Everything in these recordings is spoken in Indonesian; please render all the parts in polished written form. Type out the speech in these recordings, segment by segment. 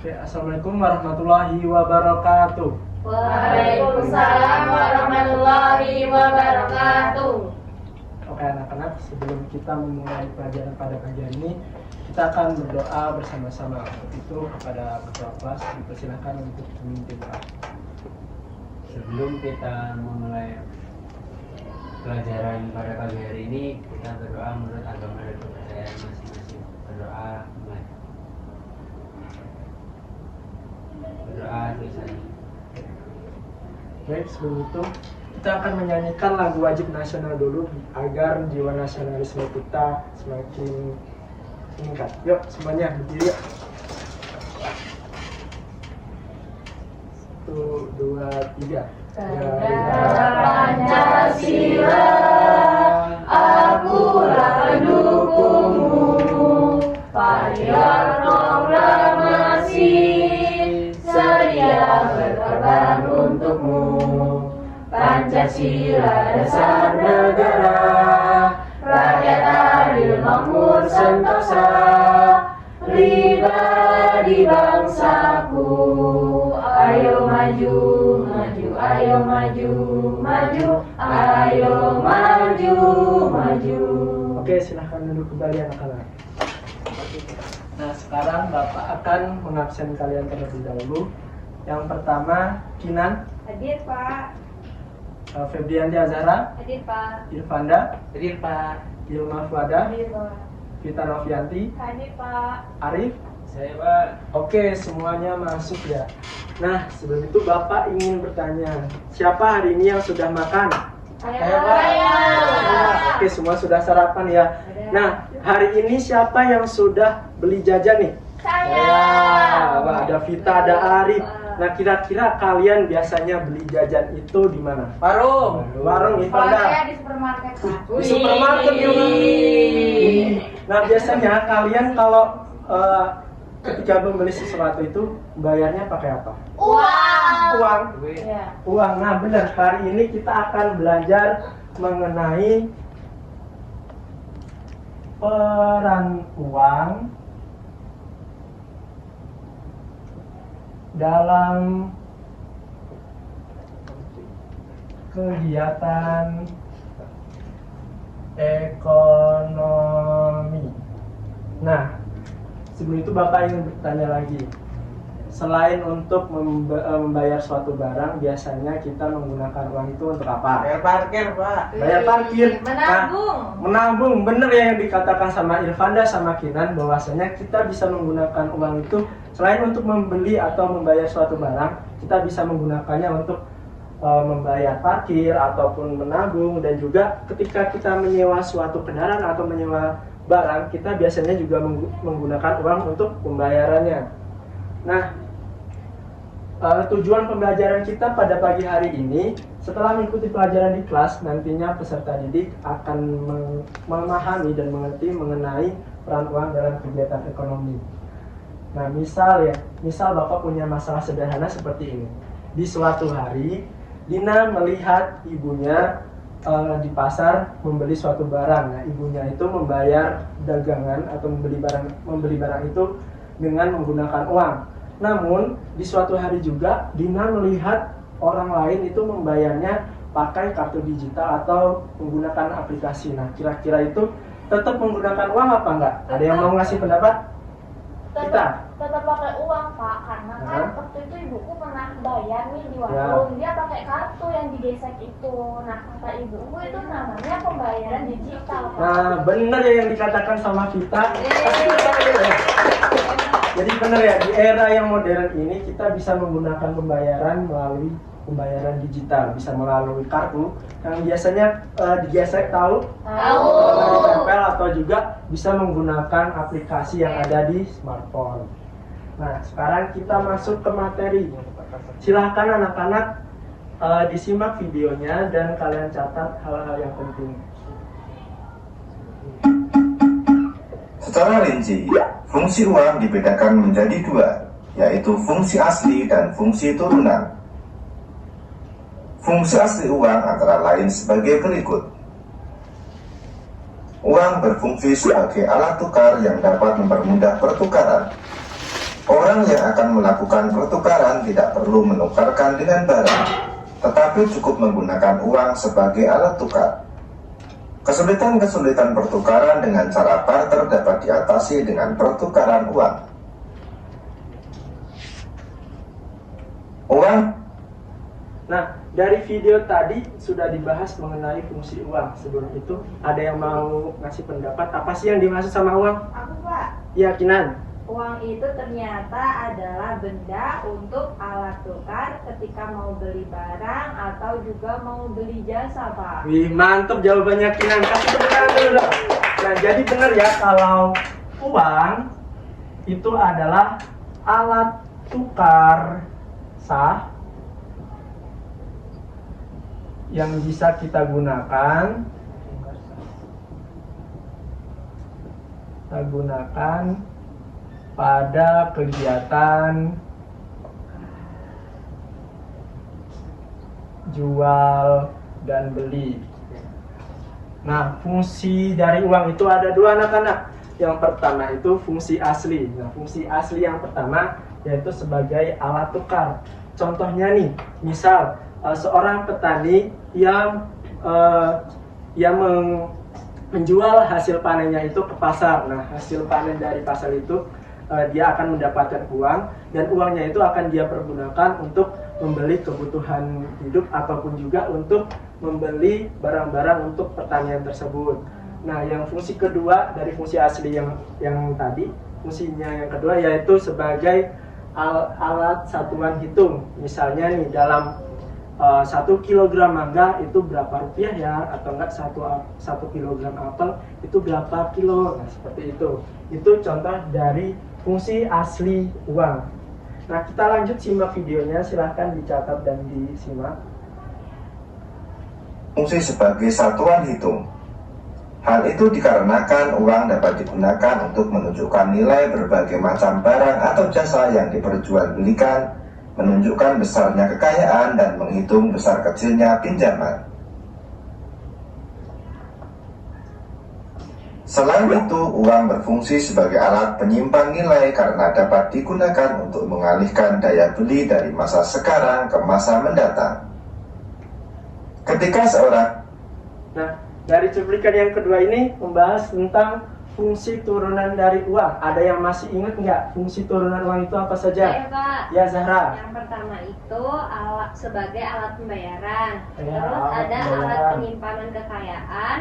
Oke, assalamualaikum warahmatullahi wabarakatuh. Waalaikumsalam warahmatullahi wabarakatuh. Oke anak-anak, sebelum kita memulai pelajaran pada pagi hari ini, kita akan berdoa bersama-sama. Untuk itu kepada ketua kelas dipersilakan untuk memimpin doa. Sebelum kita memulai pelajaran pada pagi hari ini, kita berdoa menurut agama dan kepercayaan masing-masing. Berdoa mulai. Berdoa tulisannya. Baik, sebelum itu kita akan menyanyikan lagu wajib nasional dulu agar jiwa nasionalisme kita semakin meningkat. Yuk, semuanya berdiri yuk. 1, 2, 3. Negara Pancasila, akulah pendukungmu. Patriot proklamasi, sedia berkorban untukmu. Pancasila dasar negara, rakyat adil makmur sentosa, pribadi bangsaku. Ayo maju, maju, ayo maju, maju, ayo maju, maju. Oke, silahkan duduk kembali anak-anak. Nah, sekarang Bapak akan mengabsen kalian terlebih dahulu. Yang pertama, Kinan, Hadir Pak, Febrianti Azhara, hadir Pak, Irfanda, Hadir Pak. Ilma Fuada, hadir Pak, Vita Novianti, hadir Pak. Arif. Saya Pak. Oke, semuanya masuk ya. Nah, sebelum itu Bapak ingin bertanya, siapa hari ini yang sudah makan? Saya Oke, semua sudah sarapan ya. Nah, hari ini siapa yang sudah beli jajan nih? Wah, ada Vita, ada Arif. Nah, kira-kira kalian biasanya beli jajan itu di mana? Warung. Warung, Kalau Ivanda. saya di supermarket Pak. Di supermarket juga. Nah, biasanya kalian kalau ketika membeli sesuatu itu bayarnya pakai apa? Uang. Iya. Uang. Nah, benar. Hari ini kita akan belajar mengenai peran uang dalam kegiatan ekonomi. Nah, sebelum itu Bapak ingin bertanya lagi. Selain untuk membayar suatu barang, biasanya kita menggunakan uang itu untuk apa? Bayar parkir Pak. Bayar parkir. Menabung. Nah, menabung. Bener ya yang dikatakan sama Irfanda sama Kinan, bahwasanya kita bisa menggunakan uang itu selain untuk membeli atau membayar suatu barang, kita bisa menggunakannya untuk membayar parkir ataupun menabung, dan juga ketika kita menyewa suatu kendaraan atau menyewa barang, kita biasanya juga menggunakan uang untuk pembayarannya. Nah, tujuan pembelajaran kita pada pagi hari ini, setelah mengikuti pelajaran di kelas, nantinya peserta didik akan memahami dan mengerti mengenai peran uang dalam kegiatan ekonomi. Nah, misal Bapak punya masalah sederhana seperti ini. Di suatu hari, Dina melihat ibunya di pasar membeli suatu barang. Nah, ibunya itu membayar dagangan atau membeli barang itu dengan menggunakan uang. Namun, di suatu hari juga Dina melihat orang lain itu membayarnya pakai kartu digital atau menggunakan aplikasi. Nah, kira-kira itu tetap menggunakan uang apa enggak? Ada yang mau ngasih pendapat? Kita. Tetap pakai uang Pak, karena kan waktu itu ibuku pernah bayar nih di warung, dia pakai kartu yang digesek itu. Nah, kata ibuku itu namanya pembayaran digital Pak. Nah, bener ya yang dikatakan sama Vita. Jadi bener ya, di era yang modern ini kita bisa menggunakan pembayaran melalui pembayaran digital, bisa melalui kartu yang biasanya digesek, tahu? Ditempel, atau juga bisa menggunakan aplikasi yang ada di smartphone. Nah, sekarang kita masuk ke materi. Silahkan anak-anak disimak videonya dan kalian catat hal-hal yang penting. Secara rinci, fungsi uang dibedakan menjadi dua, yaitu fungsi asli dan fungsi turunan. Fungsi asli uang antara lain sebagai berikut. Uang berfungsi sebagai alat tukar yang dapat mempermudah pertukaran. Orang yang akan melakukan pertukaran tidak perlu menukarkan dengan barang, tetapi cukup menggunakan uang sebagai alat tukar. Kesulitan-kesulitan pertukaran dengan cara barter dapat diatasi dengan pertukaran uang. Nah, dari video tadi sudah dibahas mengenai fungsi uang. Sebelum itu, ada yang mau ngasih pendapat apa sih yang dimaksud sama uang? Aku Pak, Iya, Kinan. uang itu ternyata adalah benda untuk alat tukar ketika mau beli barang atau juga mau beli jasa Pak. Wih, mantap jawabannya Kinan. Kasih tepuk tangan dulu dong. Nah, jadi benar ya kalau uang itu adalah alat tukar sah yang bisa kita gunakan pada kegiatan jual dan beli. Nah, fungsi dari uang itu ada dua anak-anak. Yang pertama itu fungsi asli. Nah, fungsi asli yang pertama yaitu sebagai alat tukar. Contohnya nih, misal seorang petani yang menjual hasil panennya itu ke pasar. Nah, hasil panen dari pasar itu dia akan mendapatkan uang, dan uangnya itu akan dia pergunakan untuk membeli kebutuhan hidup ataupun juga untuk membeli barang-barang untuk pertanian tersebut. Nah, yang fungsi kedua dari fungsi asli yang tadi, fungsinya yang kedua yaitu sebagai alat satuan hitung. Misalnya nih, dalam 1 kilogram mangga itu berapa rupiah ya, atau enggak 1 kilogram apel itu berapa kilo. Nah, seperti itu. Itu contoh dari fungsi asli uang. Nah, kita lanjut simak videonya, silahkan dicatat dan disimak. Fungsi sebagai satuan hitung. Hal itu dikarenakan uang dapat digunakan untuk menunjukkan nilai berbagai macam barang atau jasa yang diperjualbelikan, menunjukkan besarnya kekayaan, dan menghitung besar kecilnya pinjaman. Selain itu, uang berfungsi sebagai alat penyimpan nilai karena dapat digunakan untuk mengalihkan daya beli dari masa sekarang ke masa mendatang. Ketika seorang Dari cuplikan yang kedua ini membahas tentang fungsi turunan dari uang. Ada yang masih ingat nggak fungsi turunan uang itu apa saja? Iya Pak. Ya, Zahra. Yang pertama itu sebagai alat pembayaran. Ya, Terus alat ada pembayaran. alat penyimpanan kekayaan.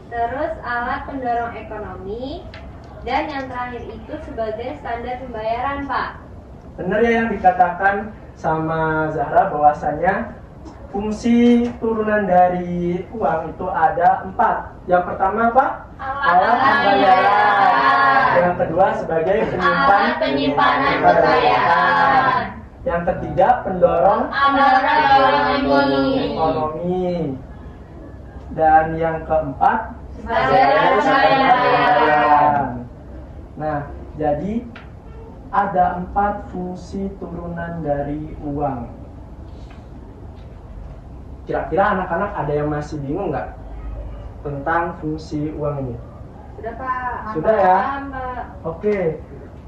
Terus alat pendorong ekonomi. Dan yang terakhir itu sebagai standar pembayaran Pak. Benar ya yang dikatakan sama Zahra bahwasanya fungsi turunan dari uang itu ada 4. Yang pertama apa? Alat pembayaran. Yang kedua sebagai Alat penyimpanan kekayaan. Yang ketiga pendorong ekonomi. Dan yang keempat Standar pembayaran. Nah, jadi ada 4 fungsi turunan dari uang. Kira-kira anak-anak ada yang masih bingung nggak tentang fungsi uang ini? Sudah Pak. Sudah ya? Mbak. Oke.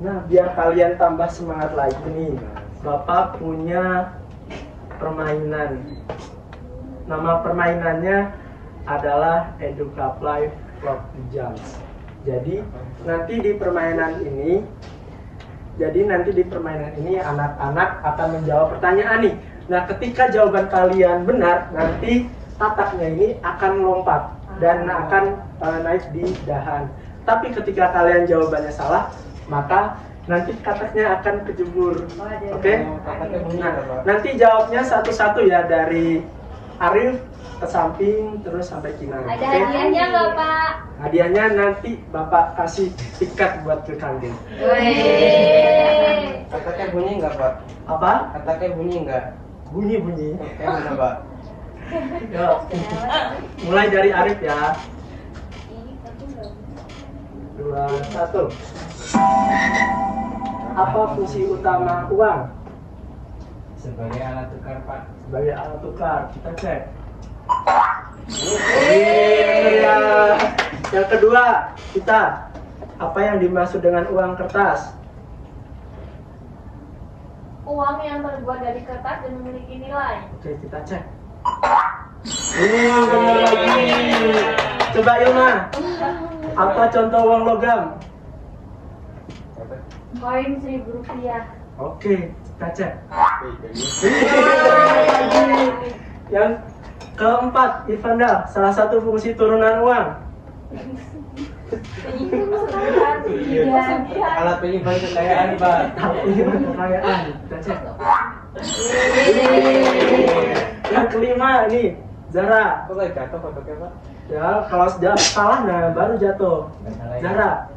Nah, biar kalian tambah semangat lagi nih, Bapak punya permainan. Nama permainannya adalah Educap Live Vlog Jams. Jadi nanti di permainan ini anak-anak akan menjawab pertanyaan nih. Nah, ketika jawaban kalian benar, nanti tataknya ini akan lompat dan akan naik di dahan. Tapi ketika kalian jawabannya salah, maka nanti kataknya akan kejebur. Oke? Nah, nanti jawabnya satu-satu ya, dari Arif ke samping terus sampai Kinan. Ada Oke? hadiahnya nggak Pak? Hadiahnya nanti Bapak kasih tiket buat ke kantin. Wih. Kataknya bunyi nggak Pak? Apa? Kataknya bunyi nggak? Bunyi-bunyi. Kayak mana Pak? Yuk. Mulai dari Arif ya. 2, 1. Apa fungsi utama uang? Sebagai alat tukar Pak. Sebagai alat tukar, kita cek. Iya. Yang kedua, kita apa yang dimaksud dengan uang kertas? uang yang terbuat dari kertas dan memiliki nilai. Oke, kita cek. Benar lagi. Coba Ilma, apa contoh uang logam? Koin Rp1.000. Oke, kita cek. Yang keempat, Irfanda, salah satu fungsi turunan uang. Alat penyimpan kekayaan, Pak. Penyimpanan kekayaan. Kita cek. Yang kelima ini, Zara. Kok kayak jatuh kotaknya, Pak? Ya, kalau salah nah baru jatuh. Zara.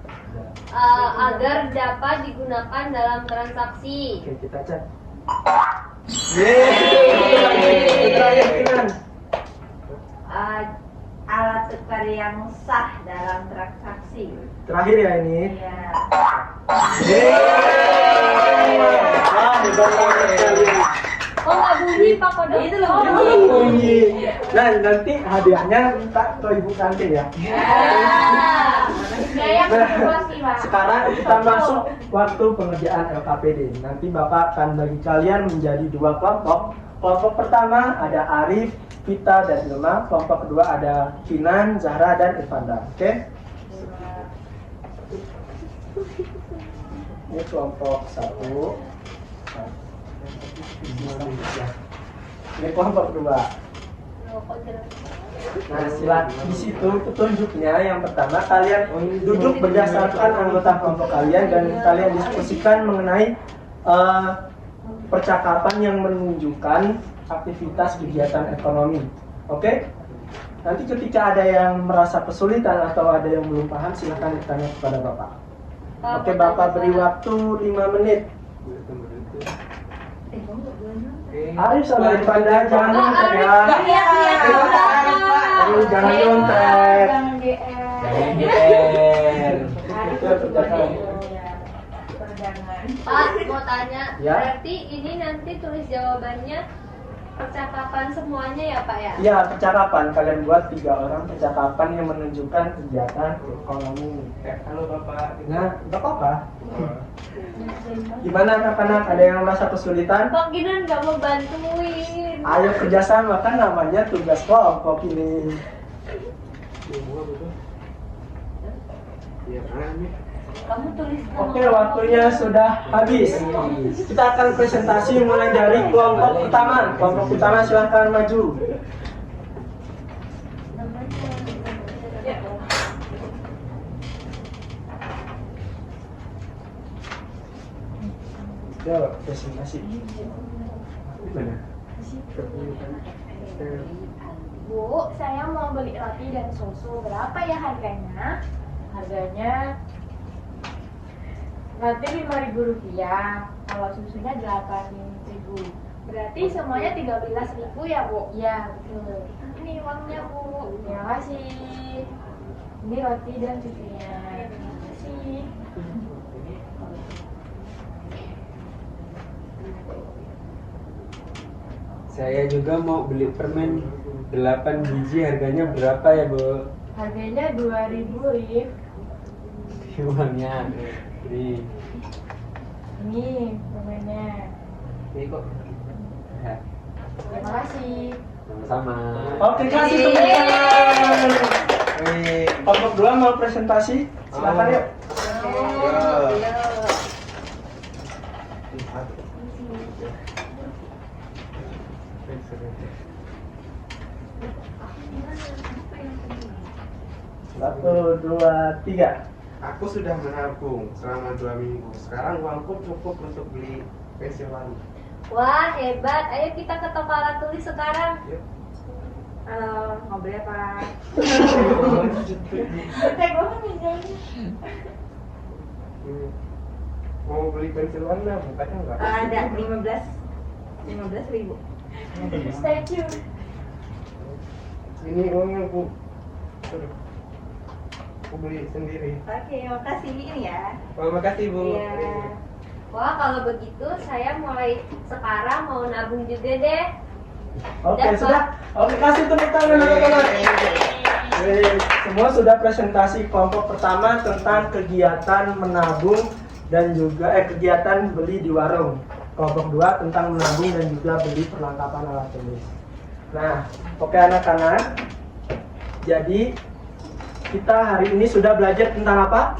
Agar dapat digunakan dalam transaksi. Oke, kita cek. Yeay. Terakhir Kinan. Alat tukar yang sah dalam transaksi. Terakhir ya ini. Iya. Yeay. Wah, hebat banget kalian. Oh nggak bunyi Pak kode Itu loh, Oh, Bunyi. Nah, nanti hadiahnya minta ke Ibu Kantin ya. saya kedua sih Pak. Sekarang kita masuk waktu pengerjaan LKPD. Nanti Bapak akan bagi kalian menjadi dua kelompok. Kelompok pertama ada Arif, Vita, dan Ilma. Kelompok kedua ada Kinan, Zahra, dan Irfanda. Oke? Ini kelompok satu. Ini kelompok kedua. Nah, silat di situ petunjuknya yang pertama kalian duduk berdasarkan anggota kelompok kalian dan kalian diskusikan mengenai percakapan yang menunjukkan aktivitas kegiatan ekonomi. Oke? Nanti ketika ada yang merasa kesulitan atau ada yang belum paham silahkan bertanya kepada Bapak. Oke, Bapak beri waktu 5 menit. Arif sama Irfanda jangan nyontek ya. Aduh, jangan nyontek. Jangan GR. Itu kerjakan. Pak, mau tanya, Ya. berarti ini nanti tulis jawabannya percakapan semuanya ya Pak ya? Ya, percakapan. Kalian buat 3 orang percakapan yang menunjukkan kegiatan ekonomi. Halo, Bapak. Nah, nggak apa-apa. Gimana anak-anak? Ada yang merasa kesulitan? Pak Ginan nggak mau bantuin. Ayo kerjasama, kan namanya tugas kelompok ini. Kamu tulis Oke, waktunya sudah habis. Kita akan presentasi mulai dari kelompok pertama. Kelompok pertama silahkan maju. Yo, presentasi. Gimana? Bu, saya mau beli roti dan susu. Berapa ya harganya? Harganya roti Rp5.000, kalau susunya Rp8.000. Berarti semuanya Rp13.000 ya, Bu? Iya, betul. Ini uangnya, Bu. Terima kasih. Ini roti dan susunya. Terima kasih. Saya juga mau beli permen 8 biji, harganya berapa ya, Bu? Harganya Rp2.000, Rif. Uangnya. Ini permennya. Ini kok. Ya, Terima kasih. sama-sama. Oke, kasih tepuk tangan. Kelompok 2 mau presentasi? Silakan yuk. Satu, dua, tiga. Aku sudah menabung selama 2 minggu. Sekarang uangku cukup untuk beli pensil baru. Wah, hebat. Ayo kita ke toko alat tulis sekarang. Halo, ngobrol apa? Mau beli pensil warna, bukannya enggak? Ada 15.000. Thank you. Ini uangnya aku. Aku beli sendiri. Oke, makasih ini ya. Oh, makasih Bu. Iya. Wah, kalau begitu saya mulai sekarang mau nabung juga deh. Oke, Dan, sudah. Oke, kasih tepuk tangan anak-anak. Semua sudah presentasi kelompok pertama tentang kegiatan menabung dan juga kegiatan beli di warung. kelompok 2 tentang menabung dan juga beli perlengkapan alat tulis. Nah, oke anak-anak. Jadi kita hari ini sudah belajar tentang apa?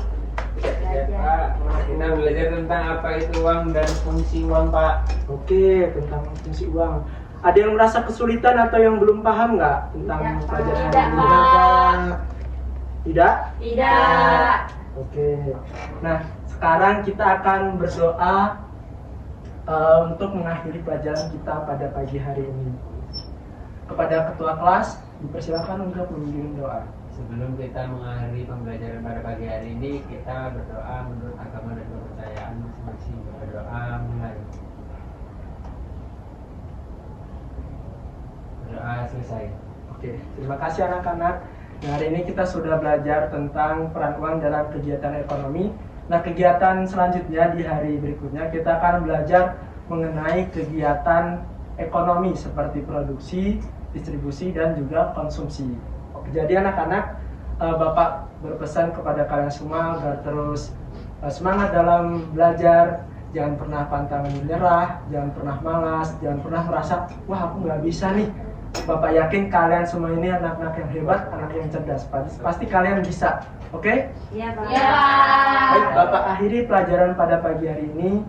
Ya, Pak, kita belajar tentang apa itu uang dan fungsi uang, Pak. Oke, tentang fungsi uang. Ada yang merasa kesulitan atau yang belum paham nggak tentang Tidak, pelajaran hari Tidak, ini? Pak. Tidak? Tidak. Oke. Nah, sekarang kita akan berdoa untuk mengakhiri pelajaran kita pada pagi hari ini. Kepada ketua kelas, dipersilakan untuk membimbing doa. Sebelum kita mengakhiri pembelajaran pada pagi hari ini, kita berdoa menurut agama dan kepercayaan masing-masing. Berdoa mulai. Berdoa selesai. Oke, terima kasih anak-anak. Nah, hari ini kita sudah belajar tentang peran uang dalam kegiatan ekonomi. Nah, kegiatan selanjutnya di hari berikutnya kita akan belajar mengenai kegiatan ekonomi seperti produksi, distribusi, dan juga konsumsi. Oke, jadi anak-anak, Bapak berpesan kepada kalian semua agar terus semangat dalam belajar, jangan pernah pantang menyerah, jangan pernah malas, jangan pernah merasa, wah aku nggak bisa nih. Bapak yakin kalian semua ini anak-anak yang hebat, anak yang cerdas. Pasti kalian bisa, oke? Iya, Pak. Iya, Pak. Baik, Bapak akhiri pelajaran pada pagi hari ini.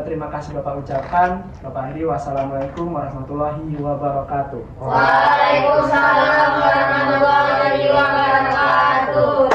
Terima kasih Bapak ucapkan. Bapak akhiri, wassalamualaikum warahmatullahi wabarakatuh. Waalaikumsalam warahmatullahi wabarakatuh.